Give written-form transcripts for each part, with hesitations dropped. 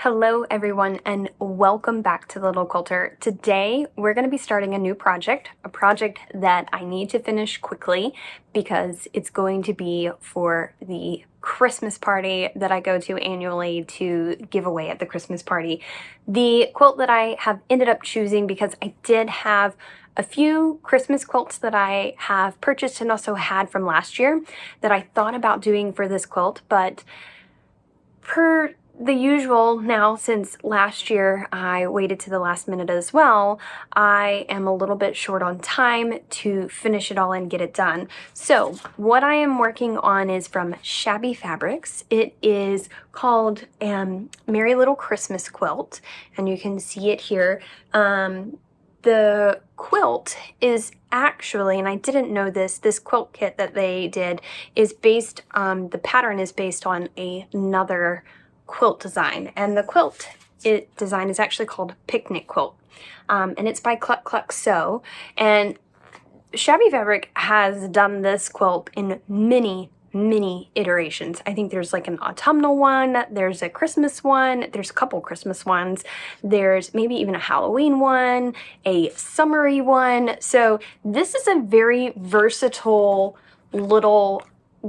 Hello everyone and welcome back to The Little Quilter. Today we're going to be starting a new project, a project that I need to finish quickly because it's going to be for the Christmas party that I go to annually to give away at the Christmas party. The quilt that I have ended up choosing, because I did have a few Christmas quilts that I have purchased and also had from last year that I thought about doing for this quilt, but per the usual now, since last year I waited to the last minute as well, I am a little bit short on time to finish it all and get it done. So what I am working on is from Shabby Fabrics. It is called Merry Little Christmas Quilt, and you can see it here. The quilt is actually, and I didn't know this quilt kit that they did is based, the pattern is based on another quilt design. And the quilt design is actually called Picnic Quilt. And it's by Cluck Cluck Sew. And Shabby Fabric has done this quilt in many iterations. I think there's like an autumnal one, there's a Christmas one, there's a couple Christmas ones, there's maybe even a Halloween one, a summery one. So this is a very versatile little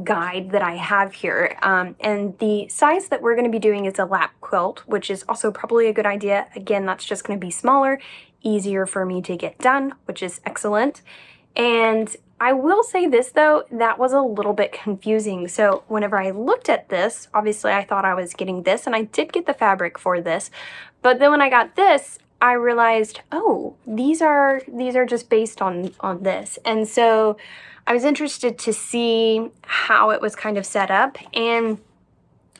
guide that I have here. And the size that we're going to be doing is a lap quilt, which is also probably a good idea. Again, that's just going to be smaller, easier for me to get done, which is excellent. And I will say this though, that was a little bit confusing. So whenever I looked at this, obviously I thought I was getting this, and I did get the fabric for this. But then when I got this, I realized, oh, these are just based on this. And so I was interested to see how it was kind of set up. And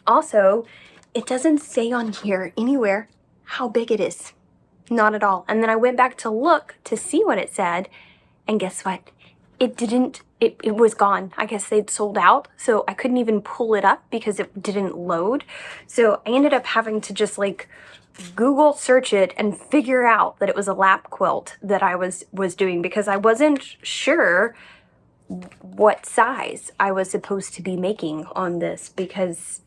also, it doesn't say on here anywhere how big it is. Not at all. And then I went back to look to see what it said. And guess what? It didn't, it was gone. I guess they'd sold out. So I couldn't even pull it up because it didn't load. So I ended up having to just like Google search it and figure out that it was a lap quilt that I was doing, because I wasn't sure what size I was supposed to be making on this, because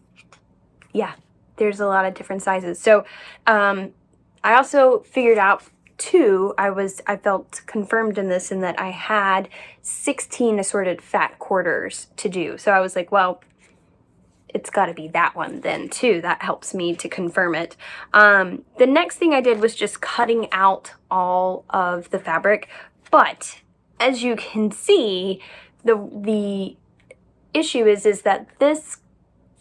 yeah, there's a lot of different sizes. So I also figured out too, I felt confirmed in this, in that I had 16 assorted fat quarters to do. So I was like, well, it's got to be that one then too. That helps me to confirm it. The next thing I did was just cutting out all of the fabric. But as you can see, the issue is that this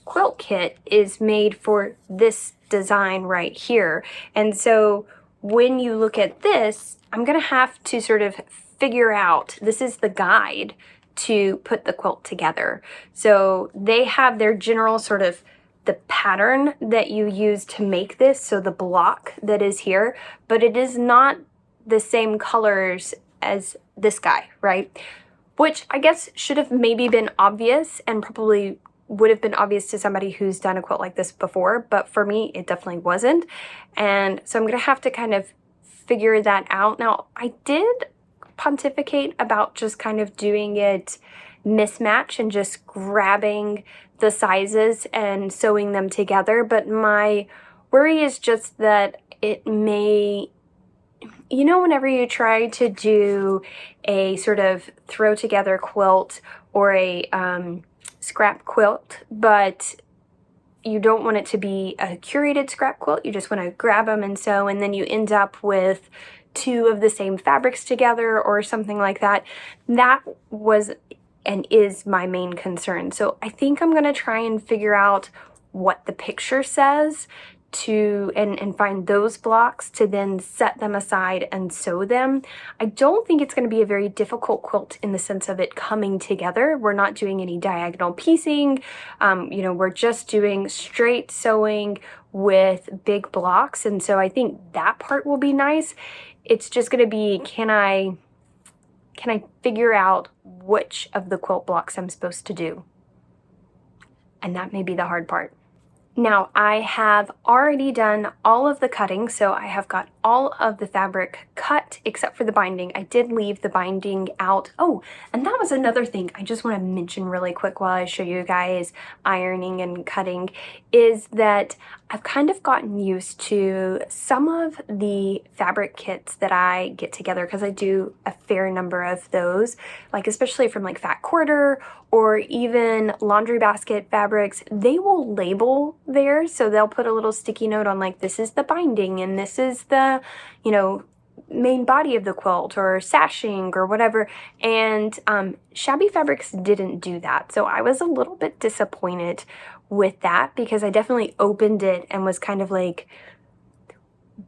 quilt kit is made for this design right here. And so when you look at this, I'm going to have to sort of figure out, this is the guide to put the quilt together. So they have their general sort of the pattern that you use to make this, so the block that is here, but it is not the same colors as this guy, right? Which I guess should have maybe been obvious, and probably would have been obvious to somebody who's done a quilt like this before, but for me it definitely wasn't. And so I'm gonna have to kind of figure that out. Now, I did pontificate about just kind of doing it mismatch and just grabbing the sizes and sewing them together, but my worry is just that it may, you know, whenever you try to do a sort of throw together quilt or a scrap quilt, but you don't want it to be a curated scrap quilt, you just want to grab them and sew, and then you end up with two of the same fabrics together or something like that. That was and is my main concern. So I think I'm going to try and figure out what the picture says to and find those blocks to then set them aside and sew them. I don't think it's going to be a very difficult quilt in the sense of it coming together. We're not doing any diagonal piecing. You know, we're just doing straight sewing with big blocks. And so I think that part will be nice. It's just going to be, can I figure out which of the quilt blocks I'm supposed to do? And that may be the hard part. Now I have already done all of the cutting, so I have got all of the fabric cut except for the binding. I did leave the binding out. Oh, and that was another thing I just want to mention really quick while I show you guys ironing and cutting, is that I've kind of gotten used to some of the fabric kits that I get together, because I do a fair number of those, like especially from like Fat Quarter or even laundry basket fabrics. They will label theirs, so they'll put a little sticky note on like, this is the binding and this is the, you know, main body of the quilt or sashing or whatever. And Shabby Fabrics didn't do that, so I was a little bit disappointed with that, because I definitely opened it and was kind of like,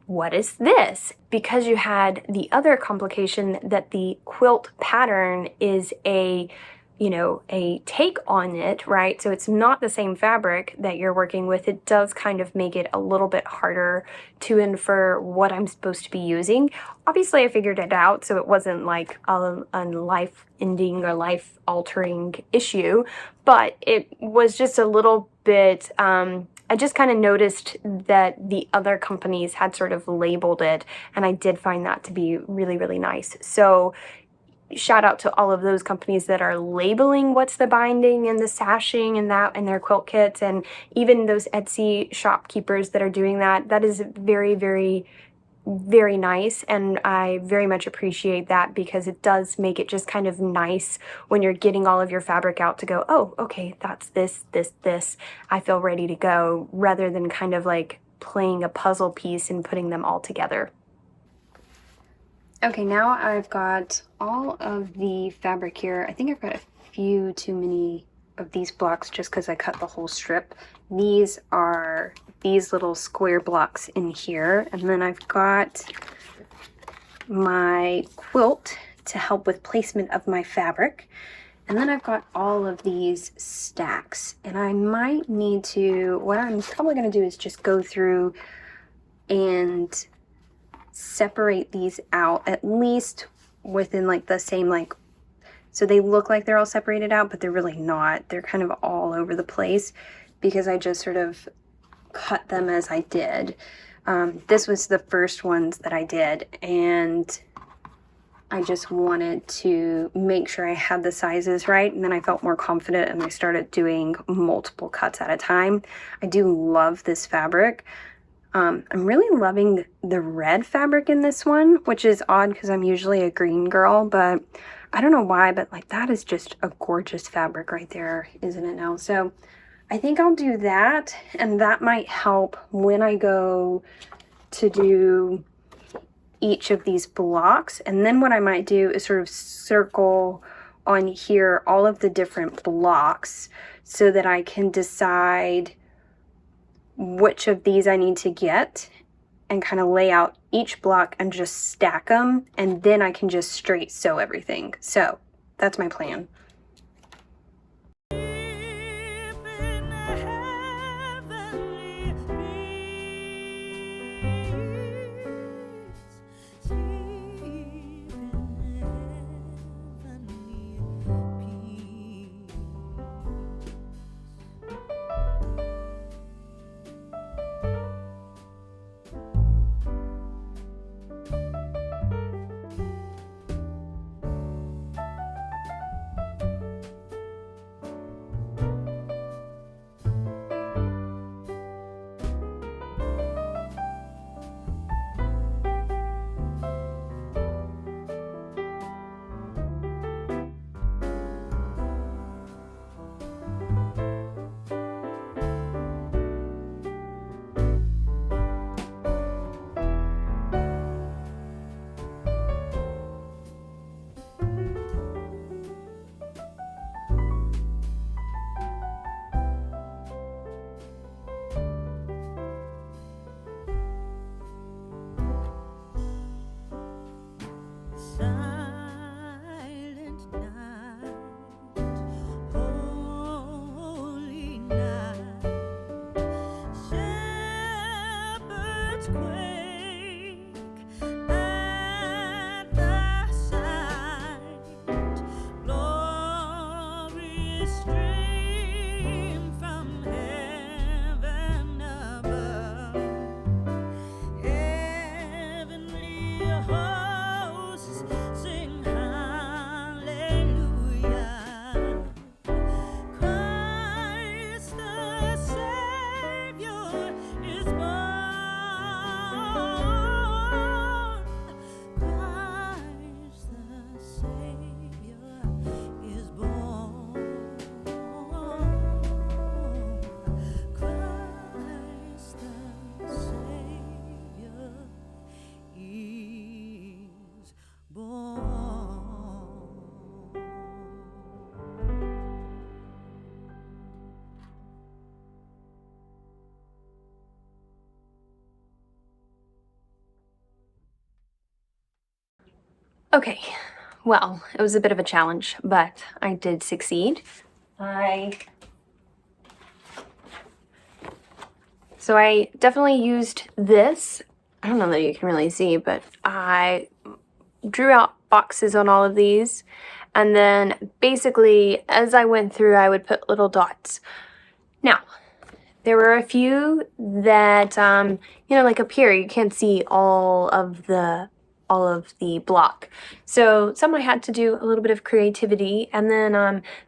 what is this? Because you had the other complication that the quilt pattern is a, you know, a take on it, right? So it's not the same fabric that you're working with. It does kind of make it a little bit harder to infer what I'm supposed to be using. Obviously, I figured it out, so it wasn't like a life-ending or life-altering issue, but it was just a little bit, I just kind of noticed that the other companies had sort of labeled it, and I did find that to be really, really nice. So shout out to all of those companies that are labeling what's the binding and the sashing and that in their quilt kits, and even those Etsy shopkeepers that are doing that. That is very, very, very nice, and I very much appreciate that, because it does make it just kind of nice when you're getting all of your fabric out to go, oh, okay, that's this, this, this. I feel ready to go, rather than kind of like playing a puzzle piece and putting them all together. Okay, now I've got all of the fabric here. I think I've got a few too many of these blocks just because I cut the whole strip. These are these little square blocks in here, and then I've got my quilt to help with placement of my fabric, and then I've got all of these stacks, and I might need to, what I'm probably going to do is just go through and separate these out, at least within like the same, like, so they look like they're all separated out, but they're really not. They're kind of all over the place because I just sort of cut them as I did. This was the first ones that I did, and I just wanted to make sure I had the sizes right, and then I felt more confident and I started doing multiple cuts at a time. I do love this fabric. I'm really loving the red fabric in this one, which is odd because I'm usually a green girl, but I don't know why, but like that is just a gorgeous fabric right there, isn't it now? So I think I'll do that, and that might help when I go to do each of these blocks. And then what I might do is sort of circle on here all of the different blocks so that I can decide which of these I need to get and kind of lay out each block and just stack them, and then I can just straight sew everything. So that's my plan. Okay, well, it was a bit of a challenge, but I did succeed. So I definitely used this. I don't know that you can really see, but I drew out boxes on all of these. And then basically, as I went through, I would put little dots. Now, there were a few that, like up here, you can't see all of the block. So some I had to do a little bit of creativity, and then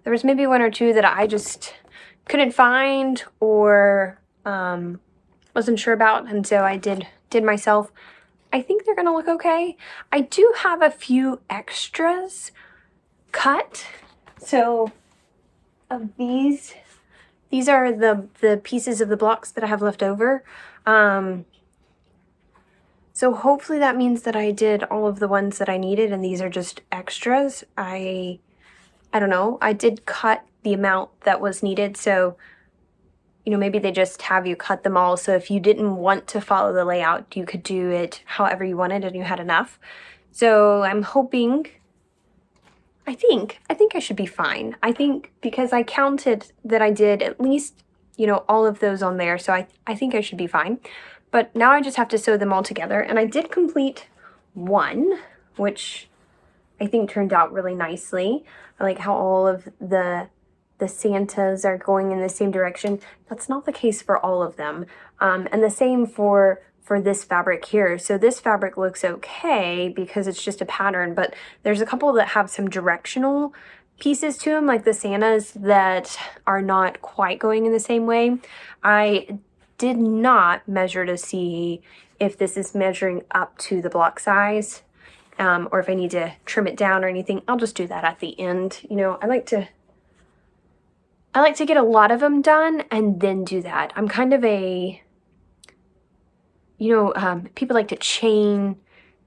there was maybe one or two that I just couldn't find or wasn't sure about, and so I did myself. I think they're gonna look okay. I do have a few extras cut. So of these are the pieces of the blocks that I have left over. So hopefully that means that I did all of the ones that I needed and these are just extras. I don't know. I did cut the amount that was needed, so maybe they just have you cut them all, so if you didn't want to follow the layout, you could do it however you wanted and you had enough. So I'm hoping, I think I should be fine. I think because I counted that I did at least, all of those on there, so I think I should be fine. But now I just have to sew them all together, and I did complete one, which I think turned out really nicely. I like how all of the Santas are going in the same direction. That's not the case for all of them. And the same for this fabric here. So this fabric looks okay because it's just a pattern, but there's a couple that have some directional pieces to them, like the Santas, that are not quite going in the same way. I did not measure to see if this is measuring up to the block size, or if I need to trim it down or anything. I'll just do that at the end. I like to get a lot of them done and then do that. I'm kind of a, people like to chain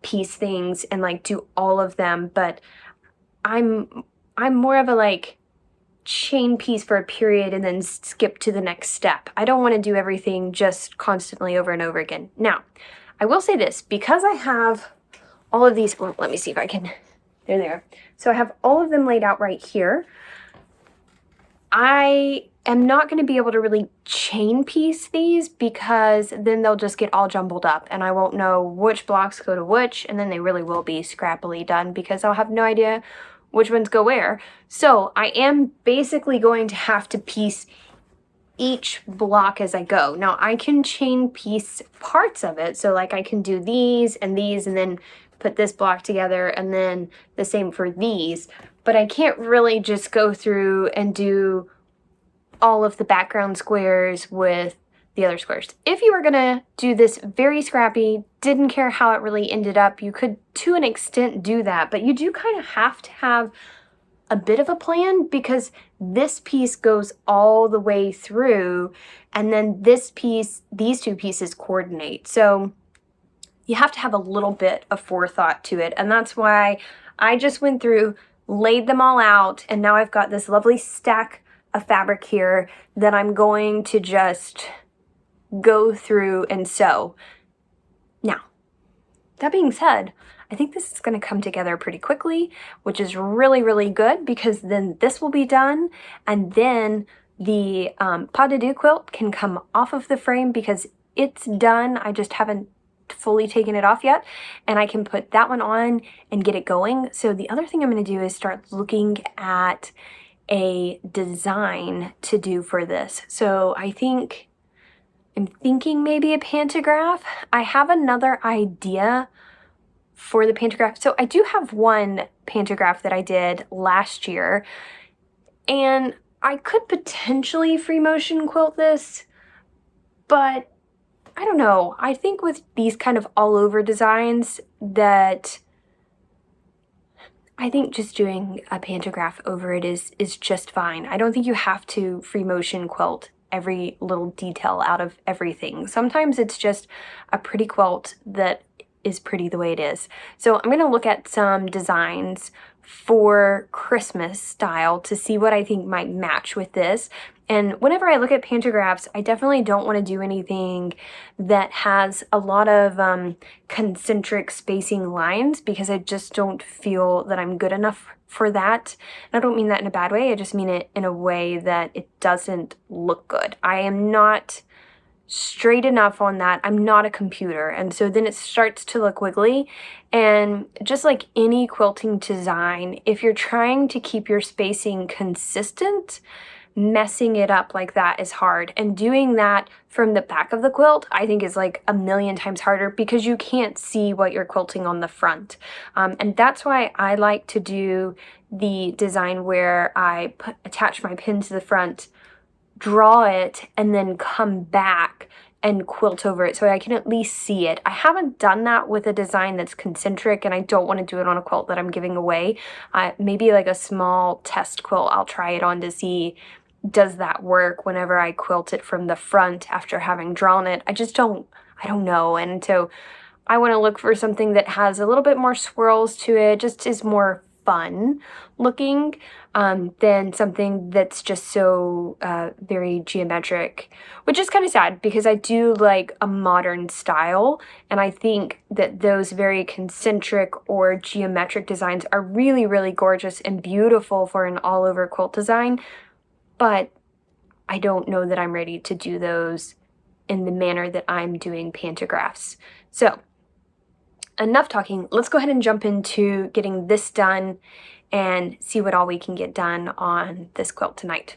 piece things and like do all of them, but I'm more of a like chain piece for a period and then skip to the next step. I don't want to do everything just constantly over and over again. Now, I will say this, because I have all of these, well, let me see if I can, they're there. So I have all of them laid out right here. I am not going to be able to really chain piece these because then they'll just get all jumbled up and I won't know which blocks go to which, and then they really will be scrappily done because I'll have no idea which ones go where. So I am basically going to have to piece each block as I go. Now I can chain piece parts of it, so like I can do these and then put this block together and then the same for these, but I can't really just go through and do all of the background squares with the other squares. If you were gonna do this very scrappy, didn't care how it really ended up, you could to an extent do that, but you do kind of have to have a bit of a plan because this piece goes all the way through and then this piece, these two pieces coordinate. So you have to have a little bit of forethought to it, and that's why I just went through, laid them all out, and now I've got this lovely stack of fabric here that I'm going to just go through and sew. Now, that being said, I think this is going to come together pretty quickly, which is really, really good because then this will be done, and then the pas de deux quilt can come off of the frame because it's done. I just haven't fully taken it off yet, and I can put that one on and get it going. So the other thing I'm going to do is start looking at a design to do for this. So I'm thinking maybe a pantograph. I have another idea for the pantograph. So I do have one pantograph that I did last year, and I could potentially free motion quilt this, but I don't know. I think with these kind of all over designs that I think just doing a pantograph over it is just fine. I don't think you have to free motion quilt every little detail out of everything. Sometimes it's just a pretty quilt that is pretty the way it is. So I'm going to look at some designs for Christmas style to see what I think might match with this. And whenever I look at pantographs, I definitely don't want to do anything that has a lot of concentric spacing lines, because I just don't feel that I'm good enough for that. And I don't mean that in a bad way, I just mean it in a way that it doesn't look good. I am not straight enough on that. I'm not a computer, and so then it starts to look wiggly. And just like any quilting design, if you're trying to keep your spacing consistent, messing it up like that is hard. And doing that from the back of the quilt, I think, is like a million times harder, because you can't see what you're quilting on the front. And that's why I like to do the design where I attach my pin to the front, draw it, and then come back and quilt over it so I can at least see it. I haven't done that with a design that's concentric, and I don't want to do it on a quilt that I'm giving away. Maybe like a small test quilt, I'll try it on to see, does that work whenever I quilt it from the front after having drawn it. I don't know. And so I want to look for something that has a little bit more swirls to it, just is more fun looking, than something that's just so very geometric, which is kind of sad, because I do like a modern style, and I think that those very concentric or geometric designs are really, really gorgeous and beautiful for an all-over quilt design, but I don't know that I'm ready to do those in the manner that I'm doing pantographs. So enough talking, let's go ahead and jump into getting this done and see what all we can get done on this quilt tonight.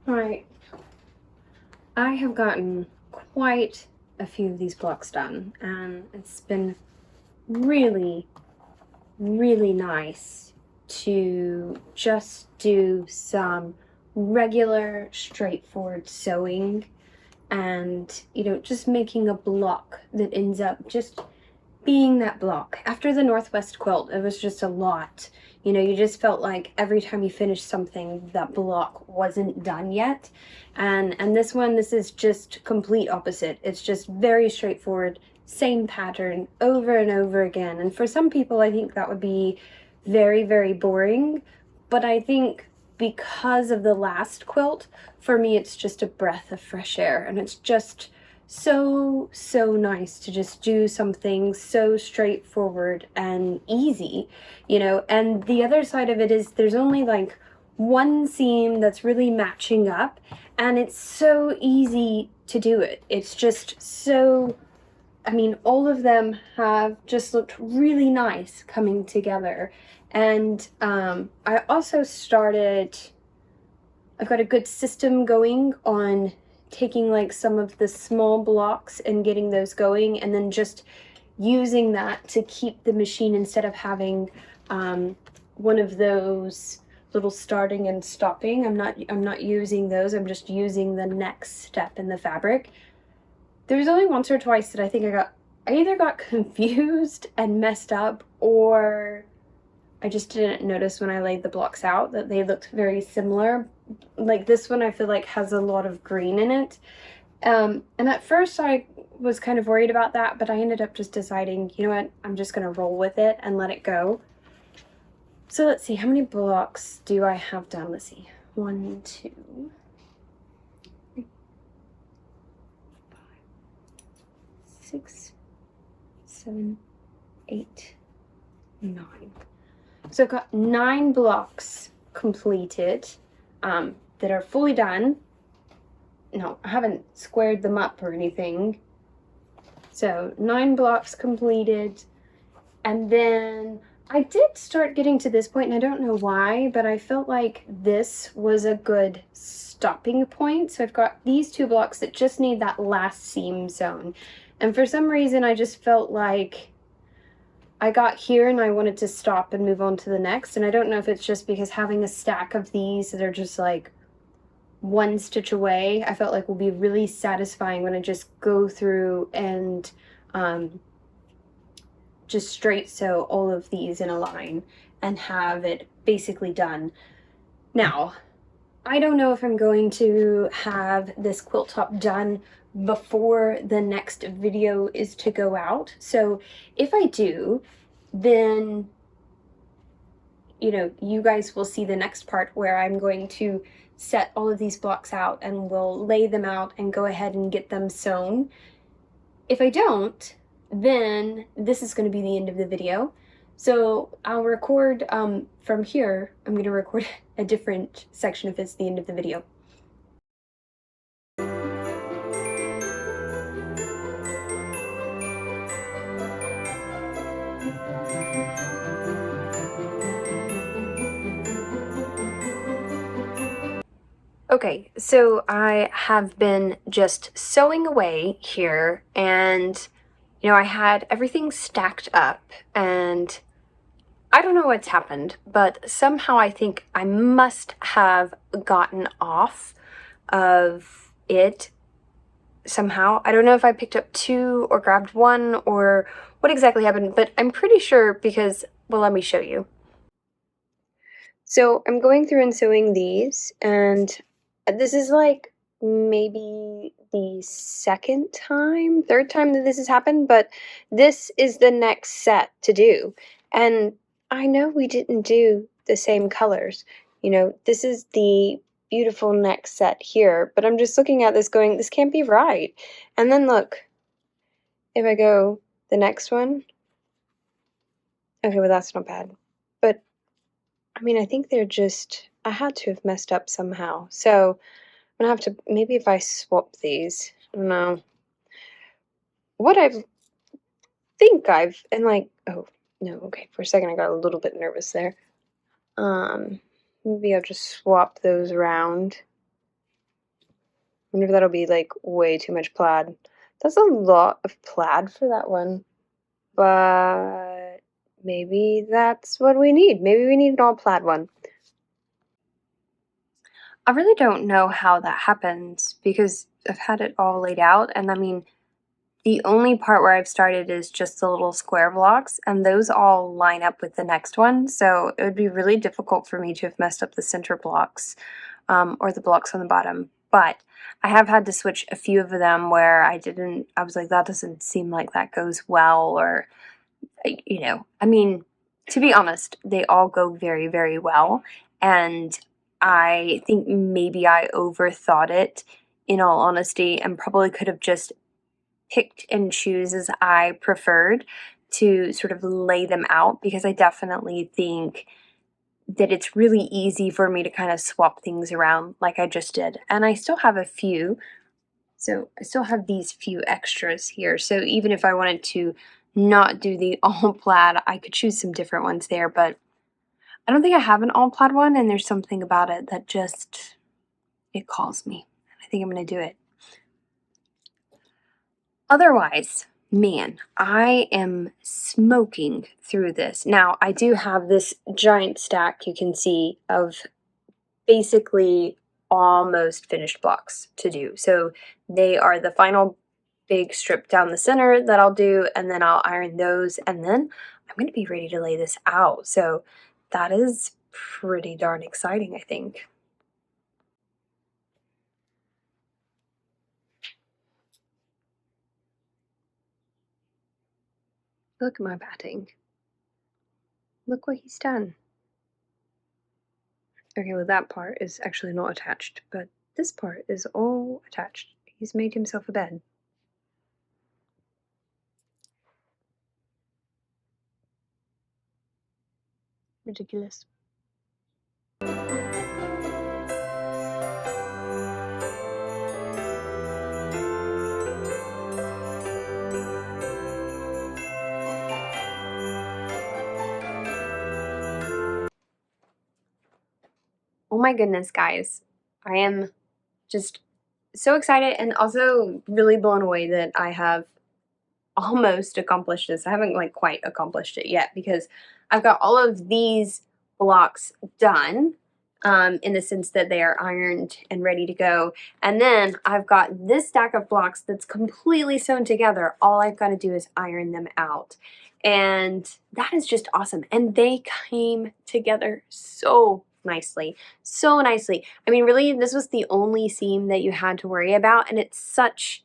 Alright, I have gotten quite a few of these blocks done, and it's been really, really nice to just do some regular, straightforward sewing, and, you know, just making a block that ends up just being that block. After the Northwest quilt, it was just a lot. You know, you just felt like every time you finished something, that block wasn't done yet. And this one, this is just complete opposite. It's just very straightforward, same pattern over and over again. And for some people, I think that would be very, very boring. But I think because of the last quilt, for me, it's just a breath of fresh air. And it's just so nice to just do something so straightforward and easy, you know. And the other side of it is there's only like one seam that's really matching up, and it's so easy to do it. It's just so, I mean, all of them have just looked really nice coming together. And I also I've got a good system going on taking like some of the small blocks and getting those going, and then just using that to keep the machine instead of having one of those little starting and stopping. I'm not using those. I'm just using the next step in the fabric. There's only once or twice that I think I either got confused and messed up, or I just didn't notice when I laid the blocks out that they looked very similar. Like this one I feel like has a lot of green in it. And at first I was kind of worried about that, but I ended up just deciding, you know what, I'm just gonna roll with it and let it go. So let's see, how many blocks do I have done? Let's see, 1, 2, 3, 5, 6, 7, 8, 9. So I've got 9 blocks completed that are fully done. No, I haven't squared them up or anything. So 9 blocks completed. And then I did start getting to this point, and I don't know why, but I felt like this was a good stopping point. So I've got these 2 blocks that just need that last seam zone. And for some reason, I just felt like I got here and I wanted to stop and move on to the next. And I don't know if it's just because having a stack of these that are just like 1 stitch away, I felt like will be really satisfying when I just go through and just straight sew all of these in a line and have it basically done. Now, I don't know if I'm going to have this quilt top done before the next video is to go out. So if I do, then, you know, you guys will see the next part where I'm going to set all of these blocks out and we'll lay them out and go ahead and get them sewn. If I don't, then this is going to be the end of the video. So I'll record from here. I'm going to record a different section if it's the end of the video. Okay, so I have been just sewing away here, and you know, I had everything stacked up, and I don't know what's happened, but somehow I think I must have gotten off of it somehow. I don't know if I picked up 2 or grabbed 1 or what exactly happened, but I'm pretty sure because, well, let me show you. So I'm going through and sewing these, and this is like maybe the third time that this has happened, but this is the next set to do. And I know we didn't do the same colors. You know, this is the beautiful next set here, but I'm just looking at this going, this can't be right. And then look, if I go the next one, okay, well that's not bad. But I mean, I think they're just, I had to have messed up somehow. So I'm gonna have to, maybe if I swap these, I don't know. What and like, oh, no, okay, for a second I got a little bit nervous there. Maybe I'll just swap those around. I wonder if that'll be like way too much plaid. That's a lot of plaid for that one. But maybe that's what we need. Maybe we need an all plaid one. I really don't know how that happens because I've had it all laid out, and I mean, the only part where I've started is just the little square blocks, and those all line up with the next one, so it would be really difficult for me to have messed up the center blocks or the blocks on the bottom. But I have had to switch a few of them where I was like, that doesn't seem like that goes well, or, you know, I mean, to be honest, they all go very, very well, and I think maybe I overthought it, in all honesty, and probably could have just picked and choose as I preferred to sort of lay them out, because I definitely think that it's really easy for me to kind of swap things around like I just did. And I still have a few, so I still have these few extras here. So even if I wanted to not do the all plaid, I could choose some different ones there, but I don't think I have an all plaid one, and there's something about it that just, it calls me. I think I'm going to do it. Otherwise, Man, I am smoking through this. Now, I do have this giant stack you can see of basically almost finished blocks to do. So they are the final big strip down the center that I'll do, and then I'll iron those, and then I'm going to be ready to lay this out. So that is pretty darn exciting, I think. Look at my batting. Look what he's done. Okay, well that part is actually not attached, but this part is all attached. He's made himself a bed. Ridiculous. Oh my goodness, guys. I am just so excited and also really blown away that I have almost accomplished this. I haven't like quite accomplished it yet because I've got all of these blocks done, in the sense that they are ironed and ready to go. And then I've got this stack of blocks that's completely sewn together. All I've got to do is iron them out. And that is just awesome. And they came together so nicely, so nicely. I mean, really, this was the only seam that you had to worry about. And it's such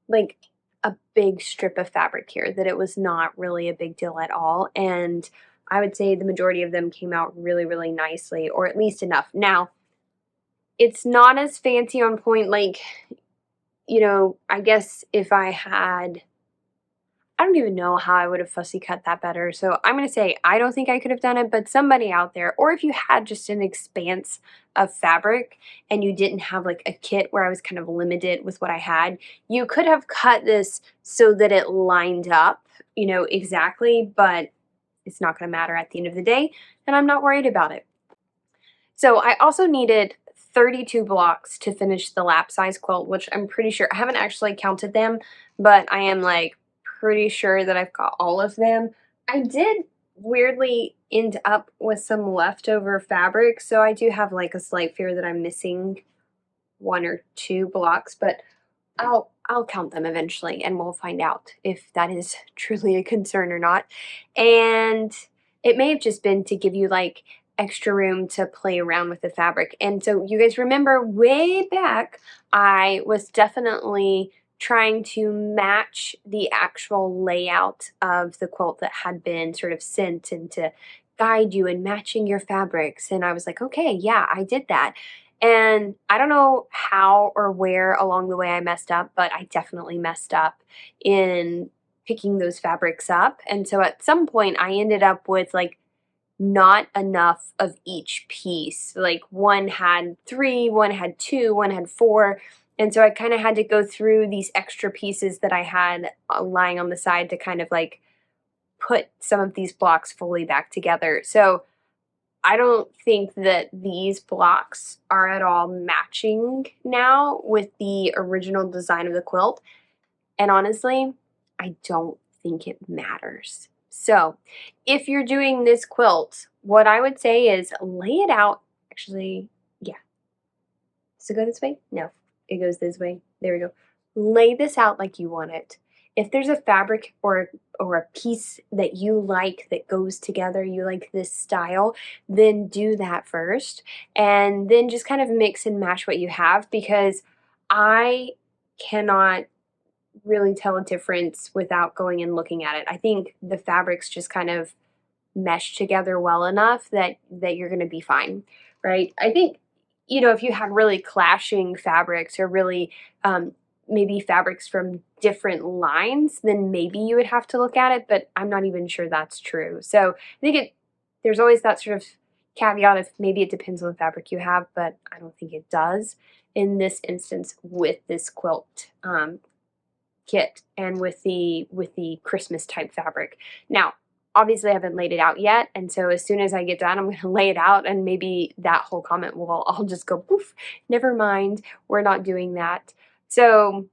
like a big strip of fabric here that it was not really a big deal at all. And I would say the majority of them came out really, really nicely, or at least enough. Now, it's not as fancy on point, like, I guess if I had, I don't even know how I would have fussy cut that better. So I'm going to say I don't think I could have done it, but somebody out there, or if you had just an expanse of fabric and you didn't have like a kit where I was kind of limited with what I had, you could have cut this so that it lined up, exactly, but it's not going to matter at the end of the day, and I'm not worried about it. So I also needed 32 blocks to finish the lap size quilt, which I'm pretty sure, I haven't actually counted them, but I am like pretty sure that I've got all of them. I did weirdly end up with some leftover fabric, so I do have like a slight fear that I'm missing one or two blocks, but I'll count them eventually and we'll find out if that is truly a concern or not. And it may have just been to give you like extra room to play around with the fabric. And so you guys remember way back, I was definitely trying to match the actual layout of the quilt that had been sort of sent and to guide you in matching your fabrics. And I was like, okay, yeah, I did that. And I don't know how or where along the way I messed up, but I definitely messed up in picking those fabrics up. And so at some point I ended up with like not enough of each piece. Like one had 3, one had 2, one had 4. And so I kind of had to go through these extra pieces that I had lying on the side to kind of like put some of these blocks fully back together. So I don't think that these blocks are at all matching now with the original design of the quilt. And honestly, I don't think it matters. So if you're doing this quilt, what I would say is lay it out. Actually, yeah. Does it go this way? No, it goes this way. There we go. Lay this out like you want it. If there's a fabric or a piece that you like that goes together, you like this style, then do that first. And then just kind of mix and match what you have, because I cannot really tell a difference without going and looking at it. I think the fabrics just kind of mesh together well enough that you're going to be fine, right? I think, if you had really clashing fabrics or really maybe fabrics from different lines, then maybe you would have to look at it, but I'm not even sure that's true. So I think there's always that sort of caveat of maybe it depends on the fabric you have, but I don't think it does in this instance with this quilt kit and with the Christmas type fabric. Now, obviously I haven't laid it out yet, and so as soon as I get done, I'm going to lay it out, and maybe that whole comment will all just go poof. Never mind, we're not doing that. So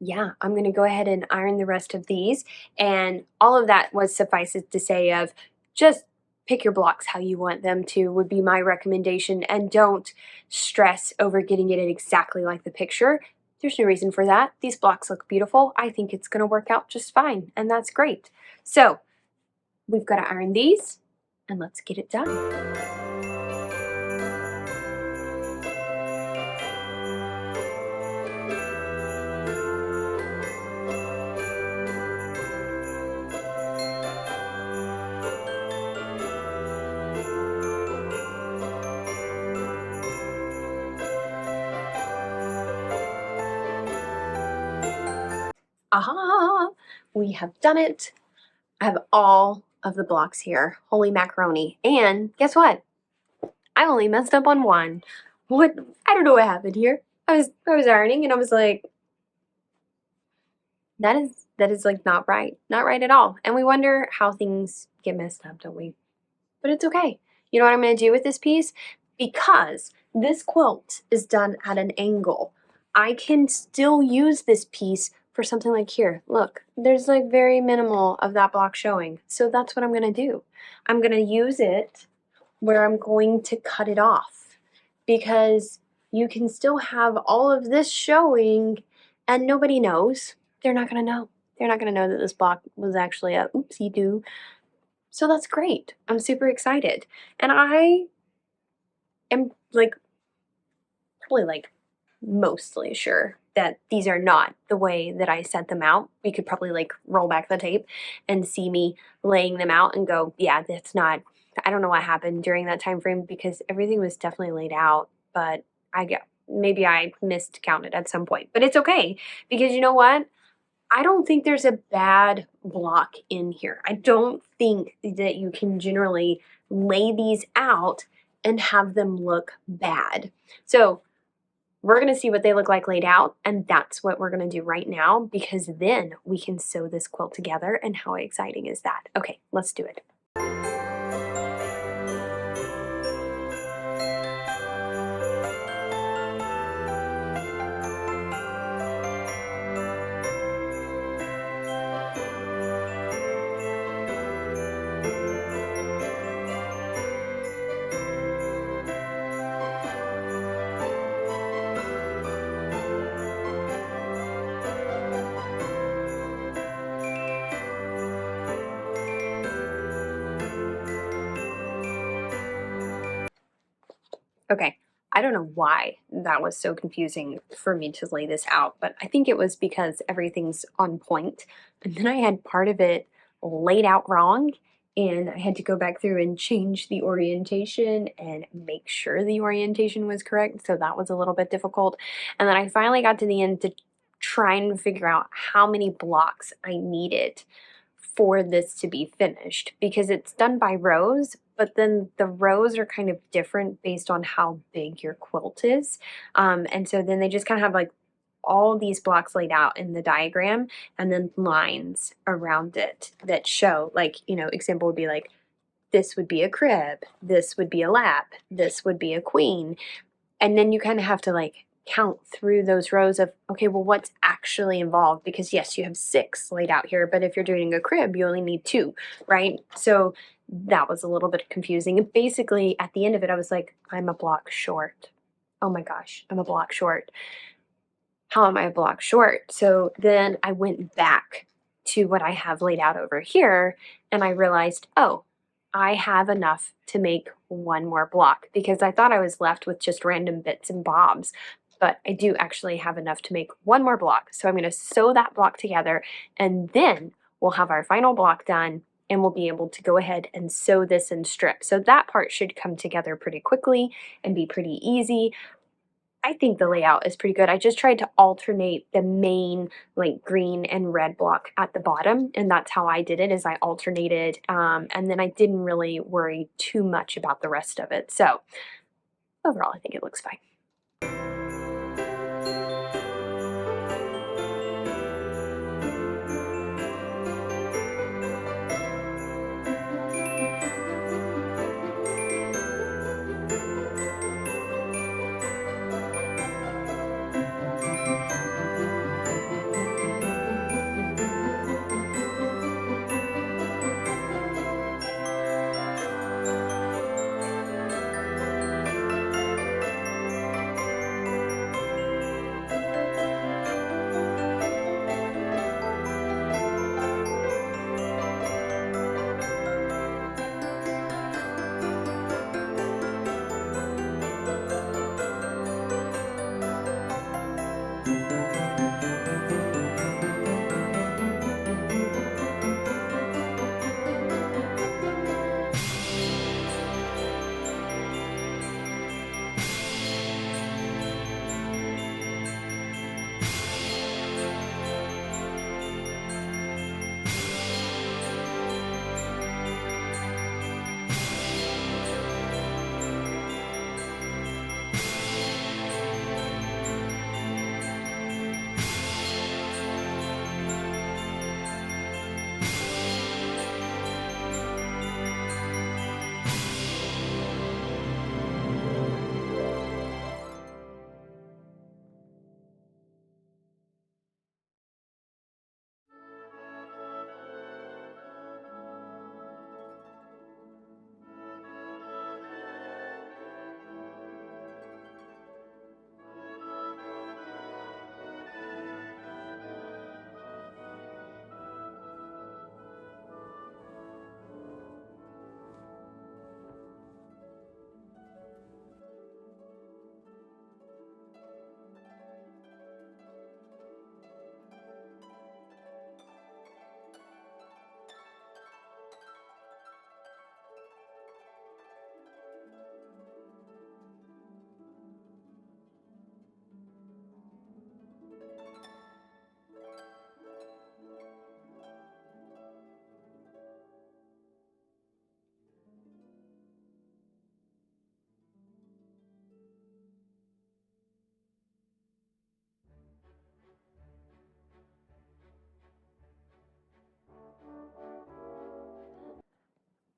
yeah, I'm going to go ahead and iron the rest of these. And all of that was suffices to say of just pick your blocks how you want them to would be my recommendation. And don't stress over getting it exactly like the picture. There's no reason for that. These blocks look beautiful. I think it's going to work out just fine. And that's great. So we've got to iron these and let's get it done. Aha! We have done it. I have all of the blocks here. Holy macaroni. And guess what? I only messed up on one. What? I don't know what happened here. I was ironing and I was like, that is like not right. Not right at all. And we wonder how things get messed up, don't we? But it's okay. You know what I'm going to do with this piece? Because this quilt is done at an angle, I can still use this piece for something like here. Look, there's like very minimal of that block showing. So that's what I'm going to do. I'm going to use it where I'm going to cut it off because you can still have all of this showing and nobody knows. They're not going to know. They're not going to know that this block was actually a oopsie doo. So that's great. I'm super excited. And I am like probably like mostly sure that these are not the way that I set them out. We could probably like roll back the tape and see me laying them out and go, yeah, that's not, I don't know what happened during that time frame because everything was definitely laid out, but I get maybe I miscounted at some point. But it's okay because you know what? I don't think there's a bad block in here. I don't think that you can generally lay these out and have them look bad. So we're going to see what they look like laid out, and that's what we're going to do right now because then we can sew this quilt together, and how exciting is that? Okay, let's do it. Okay, I don't know why that was so confusing for me to lay this out, but I think it was because everything's on point. And then I had part of it laid out wrong, and I had to go back through and change the orientation and make sure the orientation was correct. So that was a little bit difficult. And then I finally got to the end to try and figure out how many blocks I needed for this to be finished because it's done by rows, but then the rows are kind of different based on how big your quilt is. And so then they just kind of have like all these blocks laid out in the diagram and then lines around it that show like, you know, example would be like, this would be a crib, this would be a lap, this would be a queen. And then you kind of have to like count through those rows of, okay, well, what's actually involved? Because yes, you have 6 laid out here, but if you're doing a crib, you only need 2, right? So that was a little bit confusing. And basically at the end of it, I was like, I'm a block short. Oh my gosh, I'm a block short. How am I a block short? So then I went back to what I have laid out over here and I realized, oh, I have enough to make one more block because I thought I was left with just random bits and bobs, but I do actually have enough to make one more block. So I'm going to sew that block together and then we'll have our final block done and we'll be able to go ahead and sew this in strips. So that part should come together pretty quickly and be pretty easy. I think the layout is pretty good. I just tried to alternate the main like green and red block at the bottom, and that's how I did it, is I alternated, and then I didn't really worry too much about the rest of it. So overall, I think it looks fine.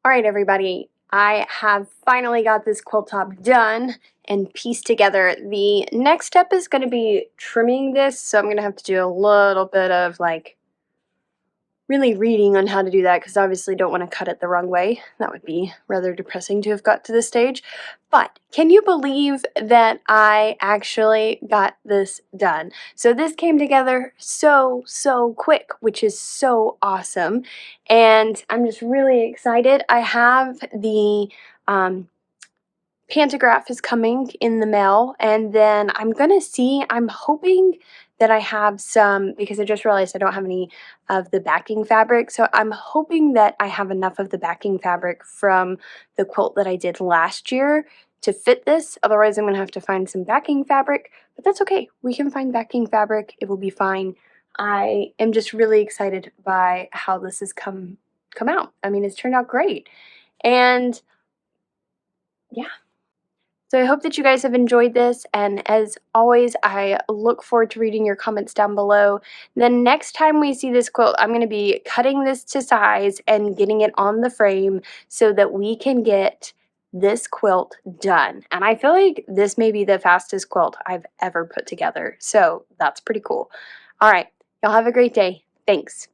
All right, everybody, I have finally got this quilt top done and pieced together. The next step is going to be trimming this, so I'm going to have to do a little bit of like really reading on how to do that, because obviously don't want to cut it the wrong way. That would be rather depressing to have got to this stage. But can you believe that I actually got this done? So this came together so quick, which is so awesome, and I'm just really excited. I have the pantograph is coming in the mail, and then I'm hoping that I have some, because I just realized I don't have any of the backing fabric, so I'm hoping that I have enough of the backing fabric from the quilt that I did last year to fit this. Otherwise I'm going to have to find some backing fabric, but that's okay. We can find backing fabric. It will be fine. I am just really excited by how this has come out. I mean, it's turned out great. And yeah. So I hope that you guys have enjoyed this, and as always, I look forward to reading your comments down below. The next time we see this quilt, I'm going to be cutting this to size and getting it on the frame so that we can get this quilt done. And I feel like this may be the fastest quilt I've ever put together, so that's pretty cool. All right, y'all have a great day. Thanks.